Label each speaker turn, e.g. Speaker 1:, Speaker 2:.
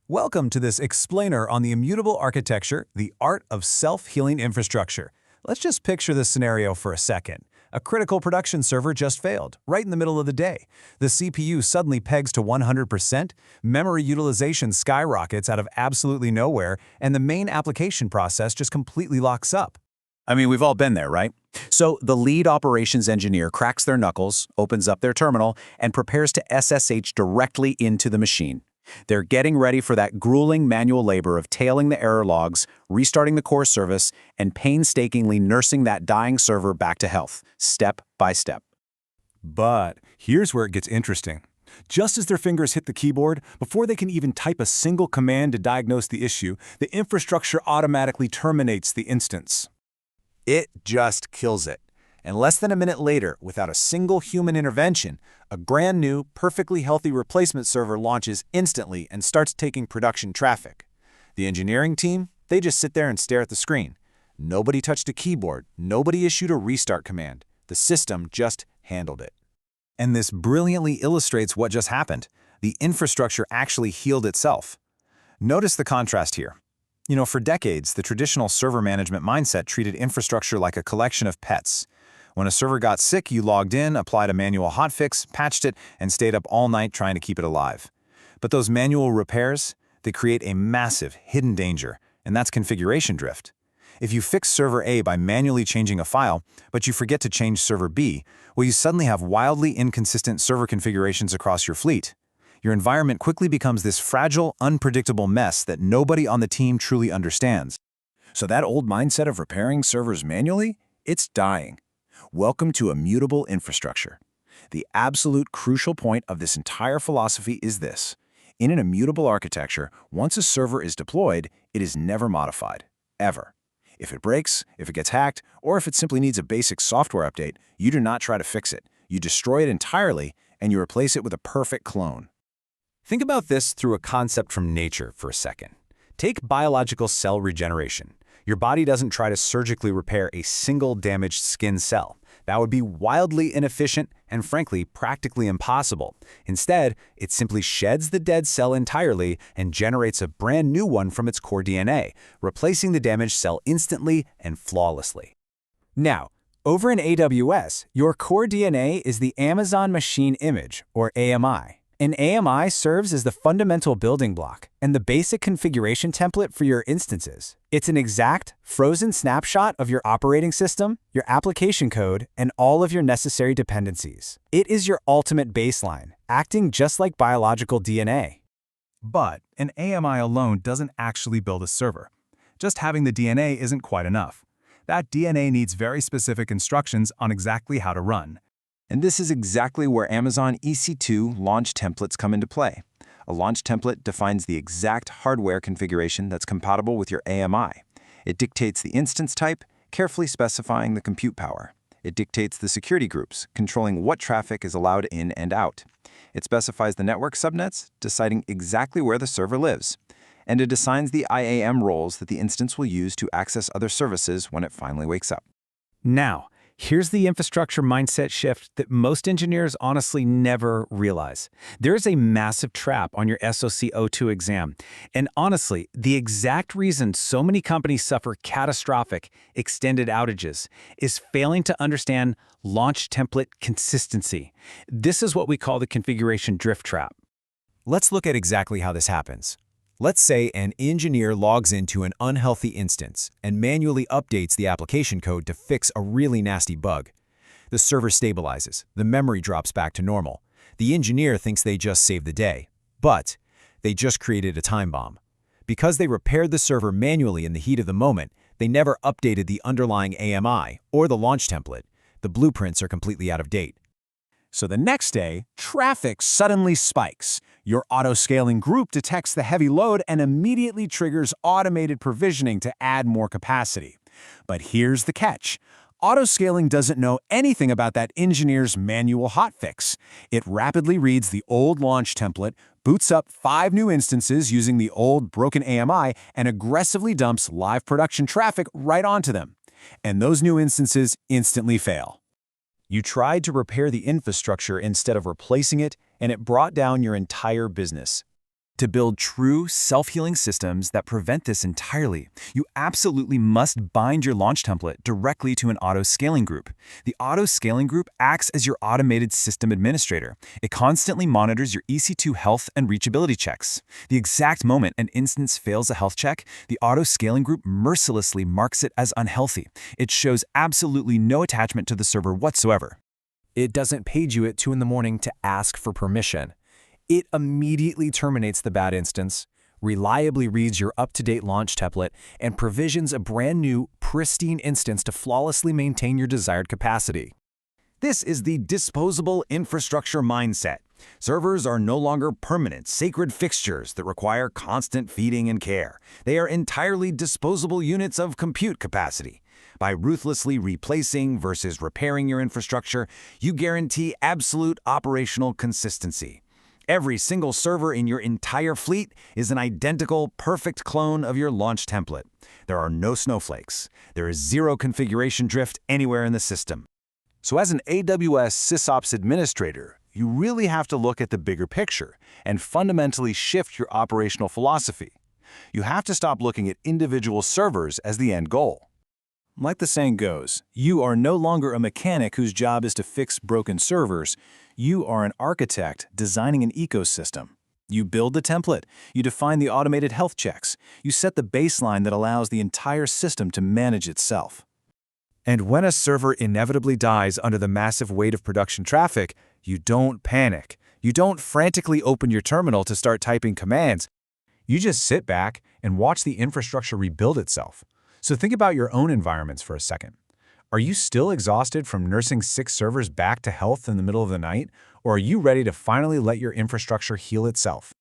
Speaker 1: Welcome to this explainer on the immutable architecture, the art of self-healing infrastructure. Let's just picture this scenario for a second. A critical production server just failed, right in the middle of the day. The CPU suddenly pegs to 100%, memory utilization skyrockets out of absolutely nowhere, and the main application process just completely locks up.
Speaker 2: I mean, we've all been there, right? So the lead operations engineer cracks their knuckles, opens up their terminal, and prepares to SSH directly into the machine. They're getting ready for that grueling manual labor of tailing the error logs, restarting the core service, and painstakingly nursing that dying server back to health, step by step.
Speaker 1: But here's where it gets interesting. Just as their fingers hit the keyboard, before they can even type a single command to diagnose the issue, the infrastructure automatically terminates the instance.
Speaker 2: It just kills it. And less than a minute later, without a single human intervention, a brand new, perfectly healthy replacement server launches instantly and starts taking production traffic. The engineering team, they just sit there and stare at the screen. Nobody touched a keyboard, nobody issued a restart command. The system just handled it.
Speaker 1: And this brilliantly illustrates what just happened. The infrastructure actually healed itself. Notice the contrast here. For decades, the traditional server management mindset treated infrastructure like a collection of pets. When a server got sick, you logged in, applied a manual hotfix, patched it, and stayed up all night trying to keep it alive. But those manual repairs, they create a massive, hidden danger, and that's configuration drift. If you fix server A by manually changing a file, but you forget to change server B, well, you suddenly have wildly inconsistent server configurations across your fleet. Your environment quickly becomes this fragile, unpredictable mess that nobody on the team truly understands.
Speaker 2: So that old mindset of repairing servers manually, it's dying. Welcome to immutable infrastructure. The absolute crucial point of this entire philosophy is this. In an immutable architecture, once a server is deployed, it is never modified, ever. If it breaks, if it gets hacked, or if it simply needs a basic software update, you do not try to fix it. You destroy it entirely, and you replace it with a perfect clone.
Speaker 1: Think about this through a concept from nature for a second. Take biological cell regeneration. Your body doesn't try to surgically repair a single damaged skin cell. That would be wildly inefficient and, frankly, practically impossible. Instead, it simply sheds the dead cell entirely and generates a brand new one from its core DNA, replacing the damaged cell instantly and flawlessly. Now, over in AWS, your core DNA is the Amazon Machine Image, or AMI. An AMI serves as the fundamental building block and the basic configuration template for your instances. It's an exact, frozen snapshot of your operating system, your application code, and all of your necessary dependencies. It is your ultimate baseline, acting just like biological DNA. But an AMI alone doesn't actually build a server. Just having the DNA isn't quite enough. That DNA needs very specific instructions on exactly how to run.
Speaker 2: And this is exactly where Amazon EC2 launch templates come into play. A launch template defines the exact hardware configuration that's compatible with your AMI. It dictates the instance type, carefully specifying the compute power. It dictates the security groups, controlling what traffic is allowed in and out. It specifies the network subnets, deciding exactly where the server lives. And it assigns the IAM roles that the instance will use to access other services when it finally wakes up.
Speaker 1: Now, here's the infrastructure mindset shift that most engineers honestly never realize. There is a massive trap on your SOA-C02 exam. And honestly, the exact reason so many companies suffer catastrophic, extended outages is failing to understand launch template consistency. This is what we call the configuration drift trap. Let's look at exactly how this happens. Let's say an engineer logs into an unhealthy instance and manually updates the application code to fix a really nasty bug. The server stabilizes, the memory drops back to normal. The engineer thinks they just saved the day, but they just created a time bomb. Because they repaired the server manually in the heat of the moment, they never updated the underlying AMI or the launch template. The blueprints are completely out of date. So the next day, traffic suddenly spikes. Your auto-scaling group detects the heavy load and immediately triggers automated provisioning to add more capacity. But here's the catch. Auto-scaling doesn't know anything about that engineer's manual hotfix. It rapidly reads the old launch template, boots up 5 new instances using the old broken AMI, and aggressively dumps live production traffic right onto them. And those new instances instantly fail. You tried to repair the infrastructure instead of replacing it, and it brought down your entire business.
Speaker 3: To build true, self-healing systems that prevent this entirely, you absolutely must bind your launch template directly to an auto-scaling group. The auto-scaling group acts as your automated system administrator. It constantly monitors your EC2 health and reachability checks. The exact moment an instance fails a health check, the auto-scaling group mercilessly marks it as unhealthy. It shows absolutely no attachment to the server whatsoever.
Speaker 4: It doesn't page you at 2 in the morning to ask for permission. It immediately terminates the bad instance, reliably reads your up-to-date launch template, and provisions a brand new, pristine instance to flawlessly maintain your desired capacity.
Speaker 1: This is the disposable infrastructure mindset. Servers are no longer permanent, sacred fixtures that require constant feeding and care. They are entirely disposable units of compute capacity. By ruthlessly replacing versus repairing your infrastructure, you guarantee absolute operational consistency. Every single server in your entire fleet is an identical, perfect clone of your launch template. There are no snowflakes. There is zero configuration drift anywhere in the system.
Speaker 5: So as an AWS SysOps administrator, you really have to look at the bigger picture and fundamentally shift your operational philosophy. You have to stop looking at individual servers as the end goal. Like the saying goes, you are no longer a mechanic whose job is to fix broken servers. You are an architect designing an ecosystem. You build the template, you define the automated health checks, you set the baseline that allows the entire system to manage itself.
Speaker 3: And when a server inevitably dies under the massive weight of production traffic, you don't panic. You don't frantically open your terminal to start typing commands. You just sit back and watch the infrastructure rebuild itself. So think about your own environments for a second. Are you still exhausted from nursing 6 servers back to health in the middle of the night? Or are you ready to finally let your infrastructure heal itself?